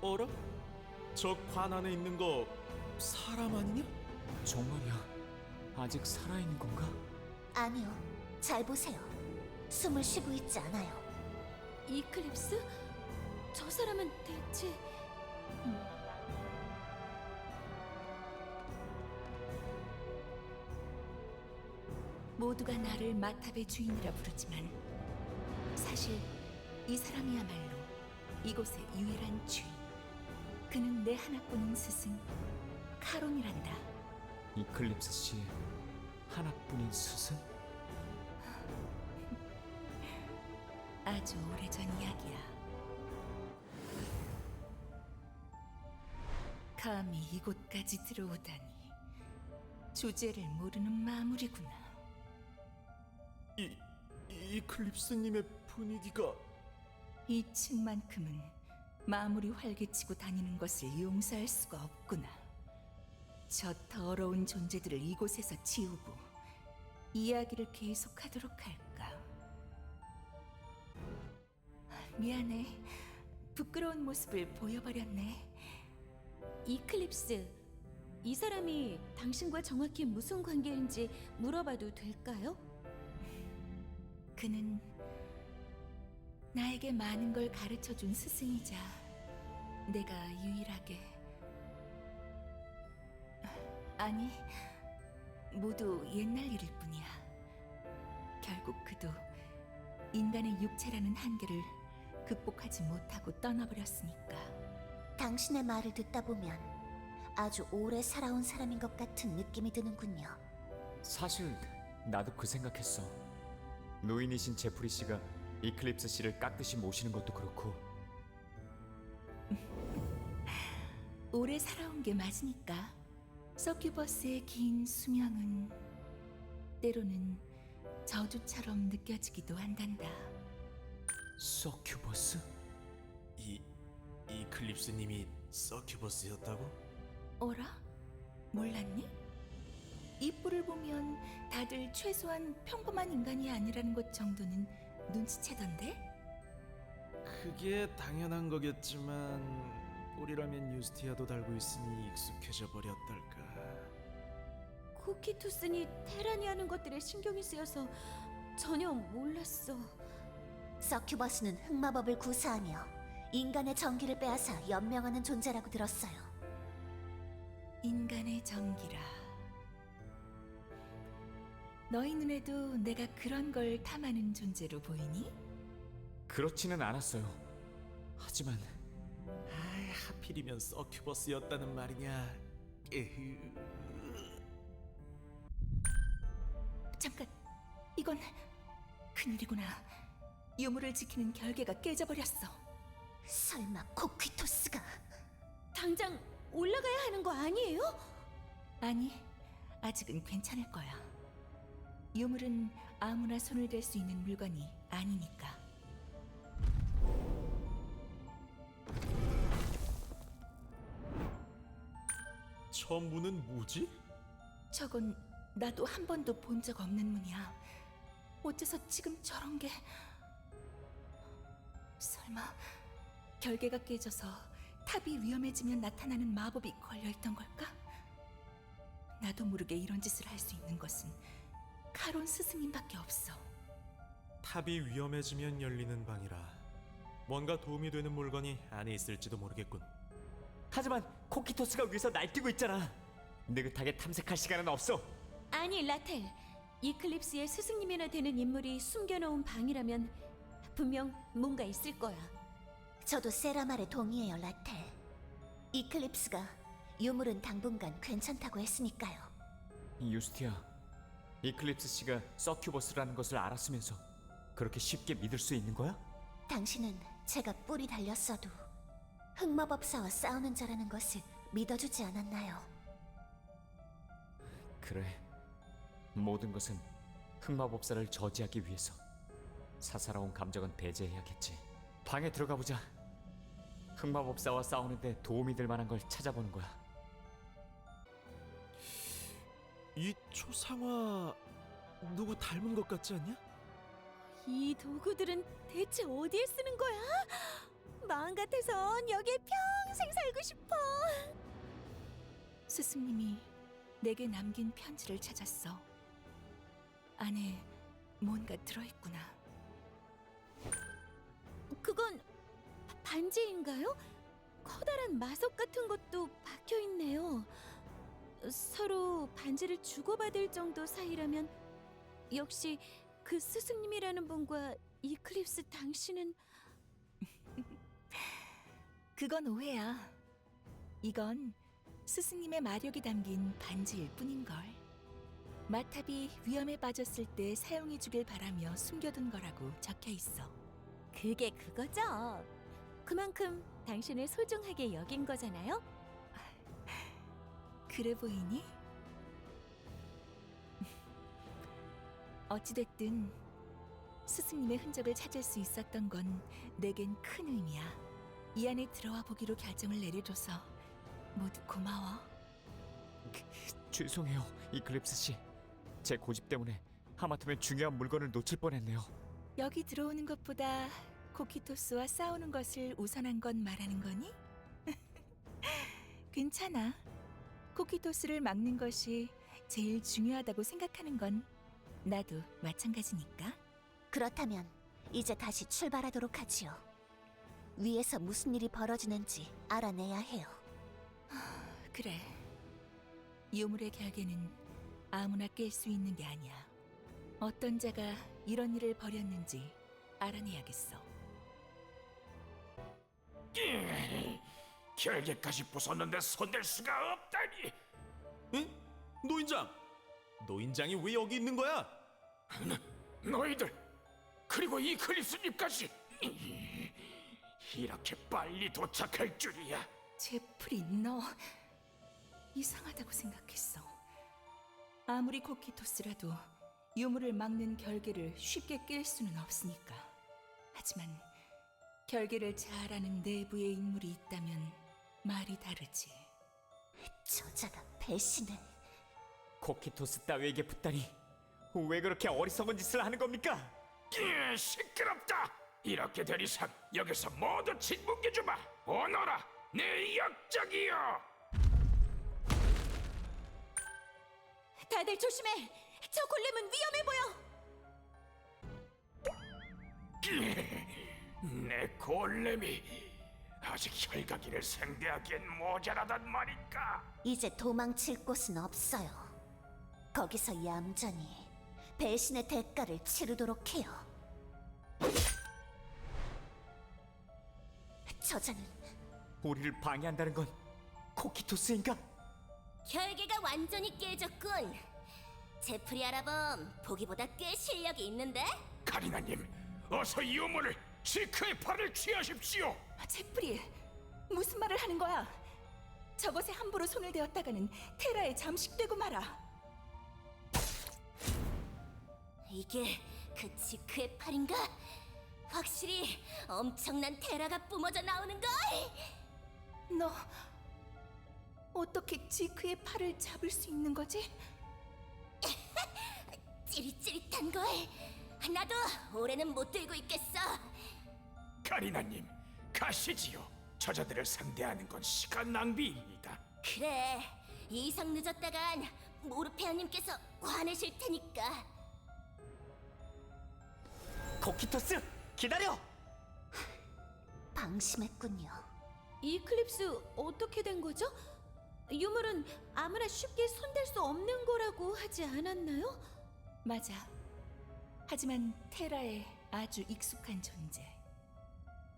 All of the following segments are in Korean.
어라? 저 관 안에 있는 거 사람 아니냐? 정말이야. 아직 살아있는 건가? 아니요. 잘 보세요. 숨을 쉬고 있지 않아요. 이클립스? 저 사람은 대체... 모두가 나를 마탑의 주인이라 부르지만 사실 이 사람이야말로 이곳의 유일한 주인. 그는 내 하나뿐인 스승 카론이란다. 이클립스 씨의 하나뿐인 스승? 아주 오래전 이야기야. 감히 이곳까지 들어오다니. 주제를 모르는 마무리구나. 이클립스님의 분위기가 이 층만큼은 마무리 활개치고 다니는 것을 용서할 수가 없구나. 저 더러운 존재들을 이곳에서 지우고 이야기를 계속하도록 할까. 미안해. 부끄러운 모습을 보여버렸네. 이클립스, 이 사람이 당신과 정확히 무슨 관계인지 물어봐도 될까요? 그는 나에게 많은 걸 가르쳐준 스승이자 내가 유일하게 아니 모두 옛날 일일 뿐이야. 결국 그도 인간의 육체라는 한계를 극복하지 못하고 떠나버렸으니까. 당신의 말을 듣다 보면 아주 오래 살아온 사람인 것 같은 느낌이 드는군요. 사실 나도 그 생각했어. 노인이신 제프리 씨가 이클립스 씨를 깍듯이 모시는 것도 그렇고. 오래 살아온 게 맞으니까. 서큐버스의 긴 수명은 때로는 저주처럼 느껴지기도 한단다. 서큐버스? 이클립스님이 서큐버스였다고? 어라? 몰랐니? 이 뿔을 보면 다들 최소한 평범한 인간이 아니라는 것 정도는 눈치채던데? 그게 당연한 거겠지만 뿔이라면 유스티아도 달고 있으니 익숙해져 버렸달까. 코키투스니 테란이 하는 것들에 신경이 쓰여서 전혀 몰랐어. 서큐버스는 흑마법을 구사하며 인간의 정기를 빼앗아 연명하는 존재라고 들었어요. 인간의 정기라. 너희 눈에도 내가 그런 걸 탐하는 존재로 보이니? 그렇지는 않았어요. 하지만 아이, 하필이면 서큐버스였다는 말이냐. 에휴. 잠깐, 이건 큰일이구나. 유물을 지키는 결계가 깨져버렸어. 설마 코퀴토스가... 당장 올라가야 하는 거 아니에요? 아니, 아직은 괜찮을 거야. 유물은 아무나 손을 댈 수 있는 물건이 아니니까. 저 문은 뭐지? 저건 나도 한 번도 본 적 없는 문이야. 어째서 지금 저런 게... 설마 결계가 깨져서 탑이 위험해지면 나타나는 마법이 걸려있던 걸까? 나도 모르게 이런 짓을 할 수 있는 것은 카론 스승님밖에 없어. 탑이 위험해지면 열리는 방이라 뭔가 도움이 되는 물건이 안에 있을지도 모르겠군. 하지만 코키토스가 위에서 날뛰고 있잖아. 느긋하게 탐색할 시간은 없어. 아니, 라텔. 이클립스의 스승님이나 되는 인물이 숨겨놓은 방이라면 분명 뭔가 있을 거야. 저도 세라 말에 동의해요, 라텔. 이클립스가 유물은 당분간 괜찮다고 했으니까요. 유스티아, 이클립스 씨가 서큐버스라는 것을 알았으면서 그렇게 쉽게 믿을 수 있는 거야? 당신은 제가 뿔이 달렸어도 흑마법사와 싸우는 자라는 것을 믿어주지 않았나요? 그래. 모든 것은 흑마법사를 저지하기 위해서. 사사로운 감정은 배제해야겠지. 방에 들어가 보자. 흑마법사와 싸우는데 도움이 될 만한 걸 찾아보는 거야. 이 초상화 누구 닮은 것 같지 않냐? 이 도구들은 대체 어디에 쓰는 거야? 마음 같아선 여기에 평생 살고 싶어. 스승님이 내게 남긴 편지를 찾았어. 안에 뭔가 들어있구나. 그건 반지인가요? 커다란 마석 같은 것도 박혀 있네요. 서로 반지를 주고받을 정도 사이라면 역시 그 스승님이라는 분과 이클립스 당신은 그건 오해야. 이건 스승님의 마력이 담긴 반지일 뿐인걸. 마탑이 위험에 빠졌을 때 사용해주길 바라며 숨겨둔 거라고 적혀 있어. 그게 그거죠. 그만큼 당신을 소중하게 여긴 거잖아요. 그래 보이니? 어찌됐든 스승님의 흔적을 찾을 수 있었던 건 내겐 큰 의미야. 이 안에 들어와 보기로 결정을 내려줘서 모두 고마워. 죄송해요, 이클립스 씨. 제 고집 때문에 하마터면 중요한 물건을 놓칠 뻔했네요. 여기 들어오는 것보다 코키토스와 싸우는 것을 우선한 건 말하는 거니? 괜찮아. 코키토스를 막는 것이 제일 중요하다고 생각하는 건 나도 마찬가지니까. 그렇다면 이제 다시 출발하도록 하지요. 위에서 무슨 일이 벌어지는지 알아내야 해요. 그래. 유물의 결계는 아무나 깰 수 있는 게 아니야. 어떤 자가 이런 일을 벌였는지 알아내야겠어. 결계까지 부쉈는데 손댈 수가 없다니. 응? 노인장! 노인장이 왜 여기 있는 거야? 너희들 그리고 이클립스님까지 이렇게 빨리 도착할 줄이야. 제프리, 너 이상하다고 생각했어. 아무리 코키토스라도 유물을 막는 결계를 쉽게 깰 수는 없으니까. 하지만 결계를 잘 아는 내부의 인물이 있다면 말이 다르지. 저자가 배신을... 코키토스 따위에게 붙다니 왜 그렇게 어리석은 짓을 하는 겁니까? 시끄럽다. 이렇게 된 이상 여기서 모두 짓뭉개주마. 오너라 내 역적이여. 다들 조심해. 저 골렘은 위험해 보여. 내 골렘이 아직 혈각이를 상대하기엔 모자라단 말인가. 이제 도망칠 곳은 없어요. 거기서 얌전히 배신의 대가를 치르도록 해요. 저자는 우리를 방해한다는 건 코키토스인가? 결계가 완전히 깨졌군. 제프리 아라범 보기보다 꽤 실력이 있는데? 카리나님, 어서 유물을 지크의 팔을 취하십시오. 제프리, 무슨 말을 하는 거야? 저것에 함부로 손을 대었다가는 테라에 잠식되고 말아. 이게 그 지크의 팔인가? 확실히 엄청난 테라가 뿜어져 나오는걸? 너 어떻게 지크의 팔을 잡을 수 있는 거지? 찌릿찌릿한 걸. 나도 올해는 못 들고 있겠어. 카리나님, 가시지요. 저자들을 상대하는 건 시간 낭비입니다. 그래, 이상 늦었다간 모르페아님께서 화내실 테니까. 코키토스, 기다려! 방심했군요. 이클립스 어떻게 된 거죠? 유물은 아무나 쉽게 손댈 수 없는 거라고 하지 않았나요? 맞아. 하지만 테라에 아주 익숙한 존재.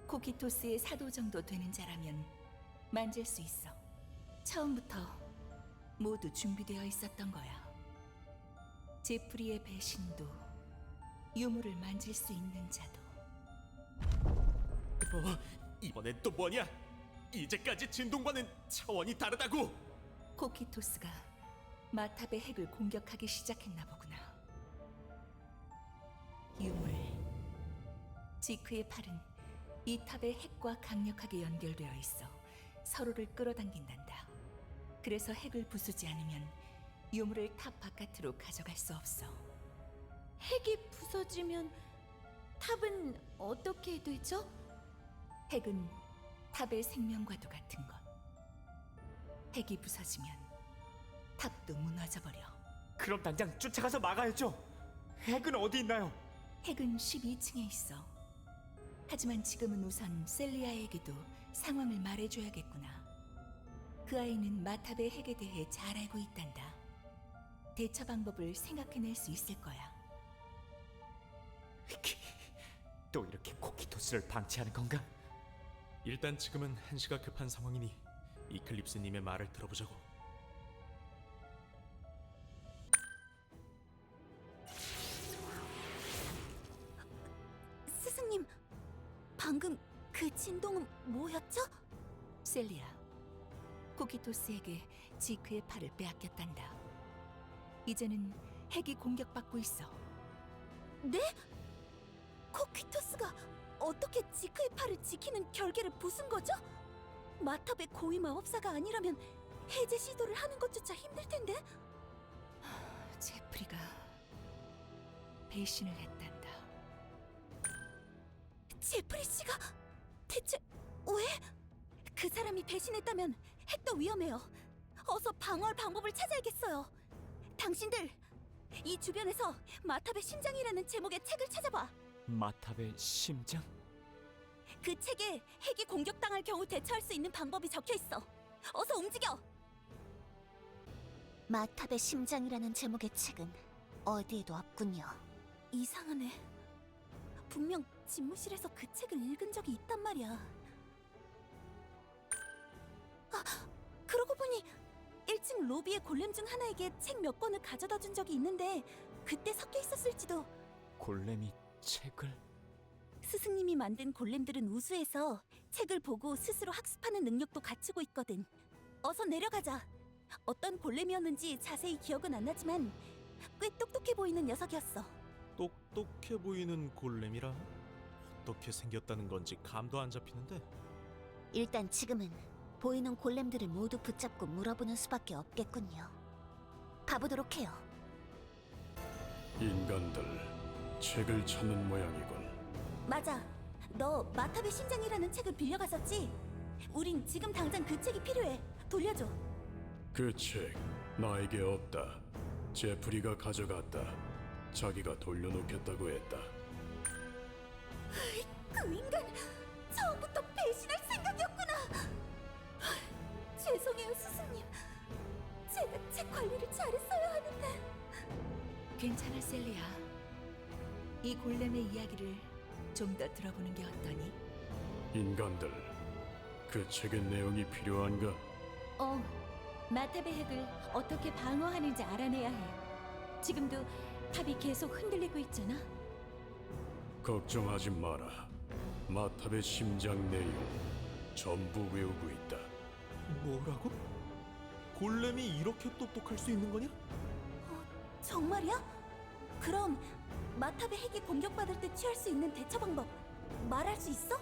코키토스의 사도 정도 되는 자라면 만질 수 있어. 처음부터 모두 준비되어 있었던 거야. 제프리의 배신도 유물을 만질 수 있는 자도. 이번엔 또 뭐냐? 이제까지 진동과는 차원이 다르다고! 코키토스가 마탑의 핵을 공격하기 시작했나 보구나. 유물. 지크의 팔은 이 탑의 핵과 강력하게 연결되어 있어 서로를 끌어당긴단다. 그래서 핵을 부수지 않으면 유물을 탑 바깥으로 가져갈 수 없어. 핵이 부서지면 탑은 어떻게 되죠? 핵은 탑의 생명과도 같은 것. 핵이 부서지면 탑도 무너져버려. 그럼 당장 쫓아가서 막아야죠. 핵은 어디 있나요? 핵은 12층에 있어. 하지만 지금은 우선 셀리아에게도 상황을 말해줘야겠구나. 그 아이는 마탑의 핵에 대해 잘 알고 있단다. 대처 방법을 생각해낼 수 있을 거야. 또 이렇게 코키토스를 방치하는 건가? 일단 지금은 한시가 급한 상황이니 이클립스님의 말을 들어보자고. 스승님, 방금 그 진동은 뭐였죠? 셀리아, 코키토스에게 지크의 팔을 빼앗겼단다. 이제는 핵이 공격받고 있어. 네? 코키토스가 어떻게 지크의 팔을 지키는 결계를 부순 거죠? 마탑의 고위 마법사가 아니라면 해제 시도를 하는 것조차 힘들 텐데. 제프리가 배신을 했단다. 제프리 씨가 대체 왜? 그 사람이 배신했다면 핵도 위험해요. 어서 방어할 방법을 찾아야겠어요. 당신들 이 주변에서 마탑의 심장이라는 제목의 책을 찾아봐. 마탑의 심장? 그 책에 핵이 공격당할 경우 대처할 수 있는 방법이 적혀 있어. 어서 움직여. 마탑의 심장이라는 제목의 책은 어디에도 없군요. 이상하네. 분명 집무실에서 그 책을 읽은 적이 있단 말이야. 아, 그러고 보니 1층 로비의 골렘 중 하나에게 책 몇 권을 가져다 준 적이 있는데 그때 섞여 있었을지도. 골렘이 책을? 스승님이 만든 골렘들은 우수해서 책을 보고 스스로 학습하는 능력도 갖추고 있거든. 어서 내려가자. 어떤 골렘이었는지 자세히 기억은 안 나지만 꽤 똑똑해 보이는 녀석이었어. 똑똑해 보이는 골렘이라? 어떻게 생겼다는 건지 감도 안 잡히는데. 일단 지금은 보이는 골렘들을 모두 붙잡고 물어보는 수밖에 없겠군요. 가보도록 해요. 인간들 책을 찾는 모양이군. 맞아. 너 마탑의 심장이라는 책을 빌려갔었지? 우린 지금 당장 그 책이 필요해. 돌려줘. 그 책 나에게 없다. 제프리가 가져갔다. 자기가 돌려놓겠다고 했다. 그 인간 처음부터 배신할 생각이었구나. 죄송해요, 스승님. 제가 책 관리를 잘했어야 하는데. 괜찮아, 셀리아. 이 골렘의 이야기를 좀 더 들어보는 게 어떠니? 인간들 그 책의 내용이 필요한가? 마탑의 핵을 어떻게 방어하는지 알아내야 해. 지금도 탑이 계속 흔들리고 있잖아. 걱정하지 마라. 마탑의 심장 내용 전부 외우고 있다. 뭐라고? 골렘이 이렇게 똑똑할 수 있는 거냐? 정말이야? 그럼 마탑의 핵이 공격받을 때 취할 수 있는 대처 방법 말할 수 있어?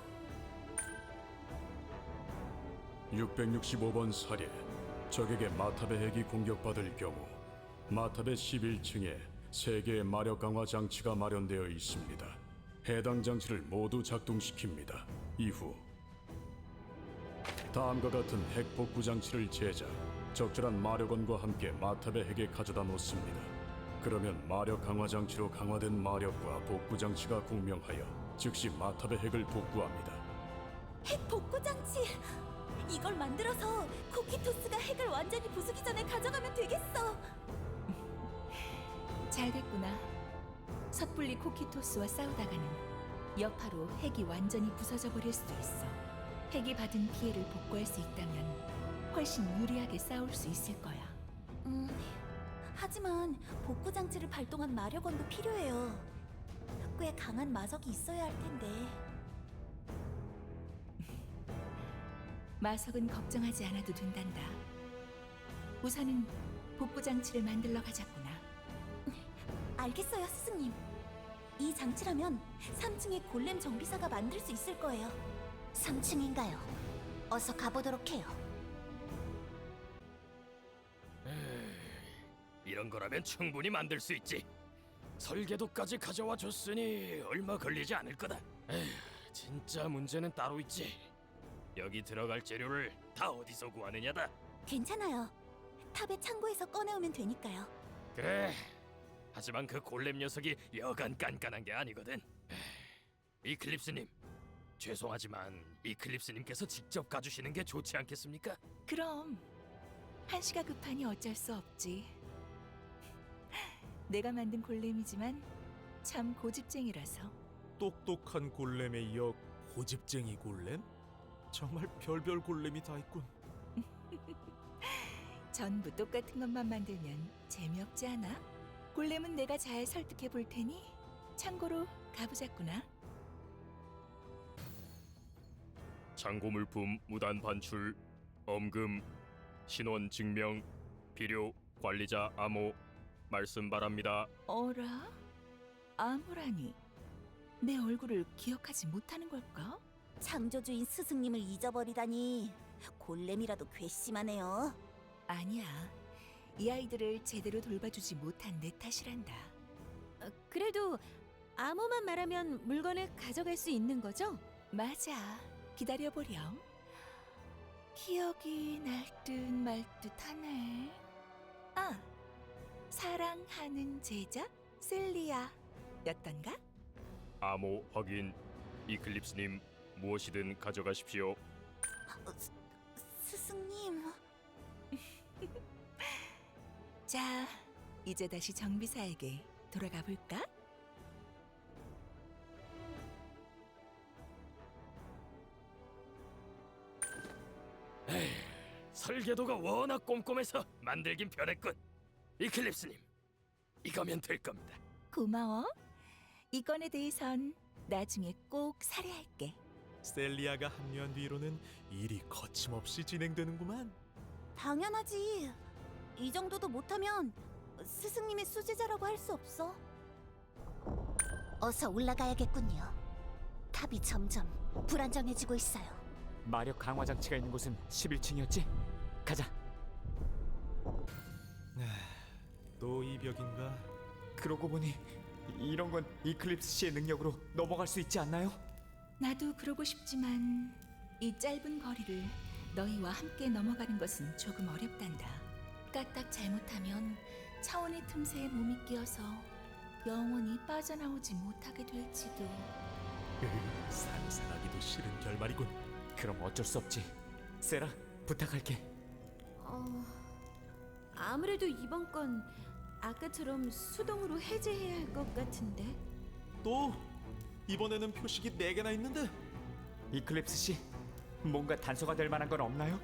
665번 사례. 적에게 마탑의 핵이 공격받을 경우 마탑의 11층에 3개의 마력 강화 장치가 마련되어 있습니다. 해당 장치를 모두 작동시킵니다. 이후 다음과 같은 핵 복구 장치를 제작, 적절한 마력원과 함께 마탑의 핵에 가져다 놓습니다. 그러면 마력 강화 장치로 강화된 마력과 복구 장치가 공명하여 즉시 마탑의 핵을 복구합니다. 핵 복구 장치! 이걸 만들어서 코키토스가 핵을 완전히 부수기 전에 가져가면 되겠어. 잘 됐구나. 섣불리 코키토스와 싸우다가는 여파로 핵이 완전히 부서져 버릴 수도 있어. 핵이 받은 피해를 복구할 수 있다면 훨씬 유리하게 싸울 수 있을 거야. 하지만 복구 장치를 발동한 마력원도 필요해요. 꽤 강한 마석이 있어야 할 텐데. 마석은 걱정하지 않아도 된단다. 우선은 복구 장치를 만들러 가자꾸나. 알겠어요, 스승님. 이 장치라면 3층의 골렘 정비사가 만들 수 있을 거예요. 3층인가요? 어서 가보도록 해요. 이런 거라면 충분히 만들 수 있지. 설계도까지 가져와 줬으니 얼마 걸리지 않을 거다. 에휴, 진짜 문제는 따로 있지. 여기 들어갈 재료를 다 어디서 구하느냐다. 괜찮아요. 탑의 창고에서 꺼내오면 되니까요. 그래. 하지만 그 골렘 녀석이 여간 깐깐한 게 아니거든. 이클립스님, 죄송하지만 이클립스님께서 직접 가주시는 게 좋지 않겠습니까? 그럼 한시가 급하니 어쩔 수 없지. 내가 만든 골렘이지만 참 고집쟁이라서. 똑똑한 골렘에 이어 고집쟁이 골렘? 정말 별별 골렘이 다 있군. 전부 똑같은 것만 만들면 재미없지 않아? 골렘은 내가 잘 설득해 볼 테니 참고로 가보자꾸나. 창고 물품 무단 반출, 엄금, 신원 증명, 필요 관리자 암호 말씀 바랍니다. 어라? 아무라니 내 얼굴을 기억하지 못하는 걸까? 창조주인 스승님을 잊어버리다니 골렘이라도 괘씸하네요. 아니야. 이 아이들을 제대로 돌봐주지 못한 내 탓이란다. 그래도 암호만 말하면 물건을 가져갈 수 있는 거죠? 맞아. 기다려보렴. 기억이 날 듯 말 듯하네. 아, 사랑하는 제자 셀리아 였던가? 암호 확인. 이클립스님, 무엇이든 가져가십시오. 스승님... 자, 이제 다시 정비사에게 돌아가 볼까? 설계도가 워낙 꼼꼼해서 만들긴 편했군. 이클립스님, 이거면 될 겁니다. 고마워. 이 건에 대해선 나중에 꼭 사례할게. 셀리아가 합류한 뒤로는 일이 거침없이 진행되는구만. 당연하지. 이 정도도 못하면 스승님의 수제자라고 할 수 없어. 어서 올라가야겠군요. 탑이 점점 불안정해지고 있어요. 마력 강화 장치가 있는 곳은 11층이었지? 가자. 또 이 벽인가? 그러고 보니 이런 건 이클립스 씨의 능력으로 넘어갈 수 있지 않나요? 나도 그러고 싶지만 이 짧은 거리를 너희와 함께 넘어가는 것은 조금 어렵단다. 까딱 잘못하면 차원의 틈새에 몸이 끼어서 영원히 빠져나오지 못하게 될지도. 상상하기도 싫은 결말이군. 그럼 어쩔 수 없지. 세라, 부탁할게. 아무래도 이번 건 아까처럼 수동으로 해제해야 할 것 같은데. 또 이번에는 표식이 4개나 있는데. 이클립스 씨, 뭔가 단서가 될 만한 건 없나요?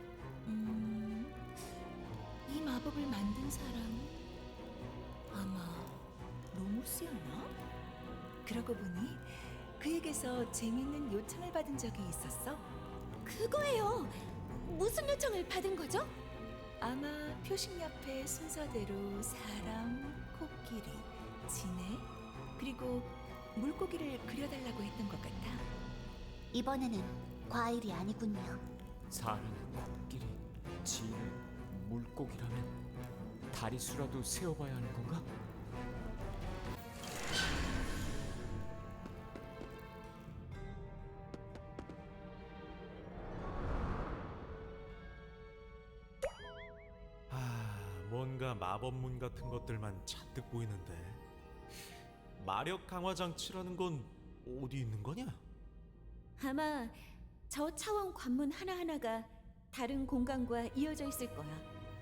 이 마법을 만든 사람 아마 로모스였나? 그러고 보니 그에게서 재밌는 요청을 받은 적이 있었어. 그거예요. 무슨 요청을 받은 거죠? 아마 표식 옆에 순서대로 사람, 코끼리, 지네, 그리고 물고기를 그려달라고 했던 것 같아. 이번에는 과일이 아니군요. 사람, 코끼리, 쥐, 물고기라면 다리수라도 세어봐야 하는 건가? 뭔가 마법문 같은 것들만 잔뜩 보이는데. 마력 강화 장치라는 건 어디 있는 거냐? 아마 저 차원 관문 하나하나가 다른 공간과 이어져 있을 거야.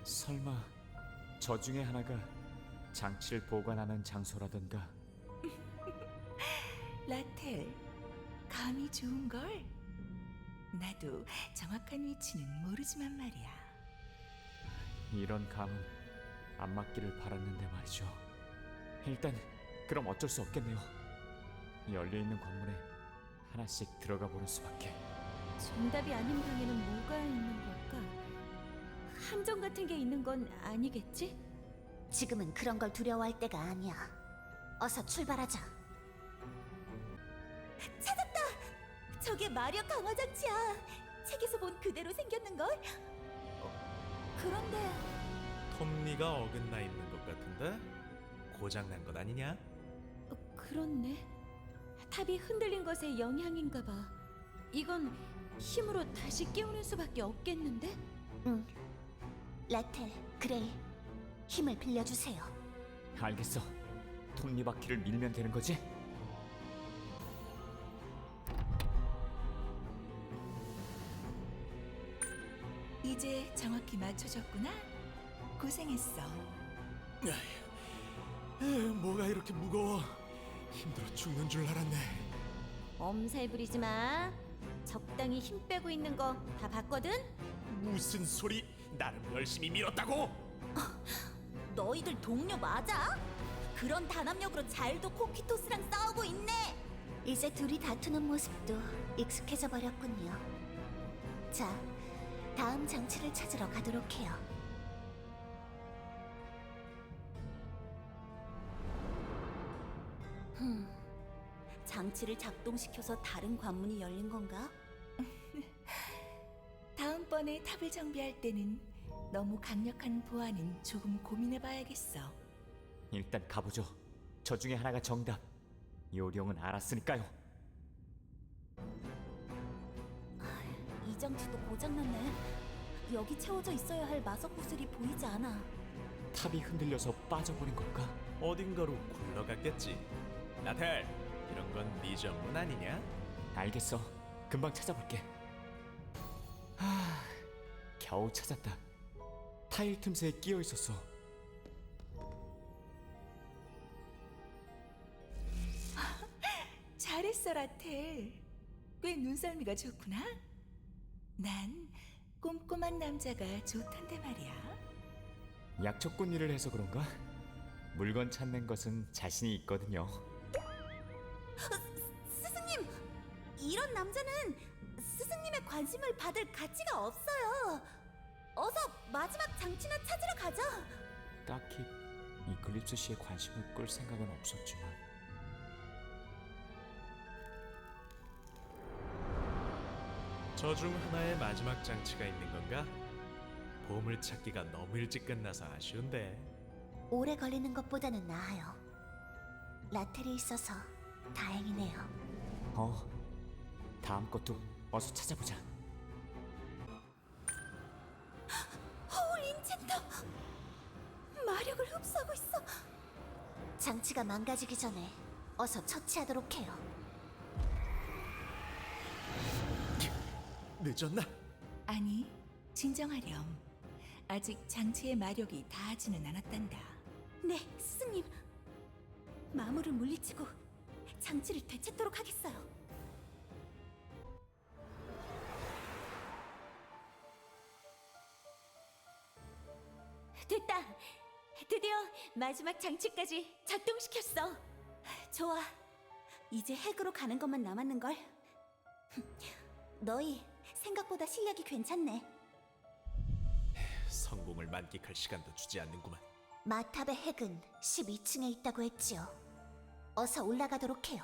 설마 저 중에 하나가 장치를 보관하는 장소라던가. 라텔, 감이 좋은걸? 나도 정확한 위치는 모르지만 말이야. 이런 감은 안 맞기를 바랐는데 말이죠. 일단 그럼 어쩔 수 없겠네요. 열려있는 관문에 하나씩 들어가 보는 수밖에. 정답이 아닌 방에는 뭐가 있는 걸까? 함정 같은 게 있는 건 아니겠지? 지금은 그런 걸 두려워할 때가 아니야. 어서 출발하자. 찾았다! 저게 마력 강화 장치야. 책에서 본 그대로 생겼는걸? 그런데 톱니가 어긋나 있는 것 같은데? 고장난 것 아니냐? 그렇네. 탑이 흔들린 것의 영향인가 봐. 이건 힘으로 다시 깨우는 수밖에 없겠는데? 응. 라텔, 그레이, 힘을 빌려주세요. 알겠어. 톱니바퀴를 밀면 되는 거지? 이제 정확히 맞춰졌구나. 고생했어. 뭐가 이렇게 무거워? 힘들어 죽는 줄 알았네. 엄살 부리지 마. 적당히 힘 빼고 있는 거 다 봤거든? 무슨 소리? 나름 열심히 밀었다고? 너희들 동료 맞아? 그런 단합력으로 잘도 코키토스랑 싸우고 있네. 이제 둘이 다투는 모습도 익숙해져 버렸군요. 자, 다음 장치를 찾으러 가도록 해요. 장치를 작동시켜서 다른 관문이 열린 건가? 다음번에 탑을 정비할 때는 너무 강력한 보안은 조금 고민해봐야겠어. 일단 가보죠. 저 중에 하나가 정답. 요령은 알았으니까요. 이 장치도 고장났네. 여기 채워져 있어야 할 마석 구슬이 보이지 않아. 탑이 흔들려서 빠져버린 걸까? 어딘가로 굴러갔겠지. 나텔, 이런 건 네 전문 아니냐? 알겠어. 금방 찾아볼게. 겨우 찾았다. 타일 틈새에 끼어 있었어. 잘했어, 라텔. 꽤 눈썰미가 좋구나. 난 꼼꼼한 남자가 좋단데 말이야. 약초꾼 일을 해서 그런가? 물건 찾는 것은 자신이 있거든요. 스승님! 이런 남자는 스승님의 관심을 받을 가치가 없어요. 어서 마지막 장치나 찾으러 가죠. 딱히 이클립스 씨의 관심을 끌 생각은 없었지만 저 중 하나의 마지막 장치가 있는 건가? 보물 찾기가 너무 일찍 끝나서 아쉬운데. 오래 걸리는 것보다는 나아요. 라텔이 있어서 다행이네요. 다음 것도 어서 찾아보자. 허울 인챈터! 마력을 흡수하고 있어. 장치가 망가지기 전에 어서 처치하도록 해요. 늦었나? 아니, 진정하렴. 아직 장치의 마력이 다하지는 않았단다. 네, 스승님. 마물을 물리치고 장치를 되찾도록 하겠어요. 됐다. 드디어 마지막 장치까지 작동시켰어. 좋아. 이제 핵으로 가는 것만 남았는걸. 너희 생각보다 실력이 괜찮네. 성공을 만끽할 시간도 주지 않는구만. 마탑의 핵은 12층에 있다고 했지요. 어서 올라가도록 해요.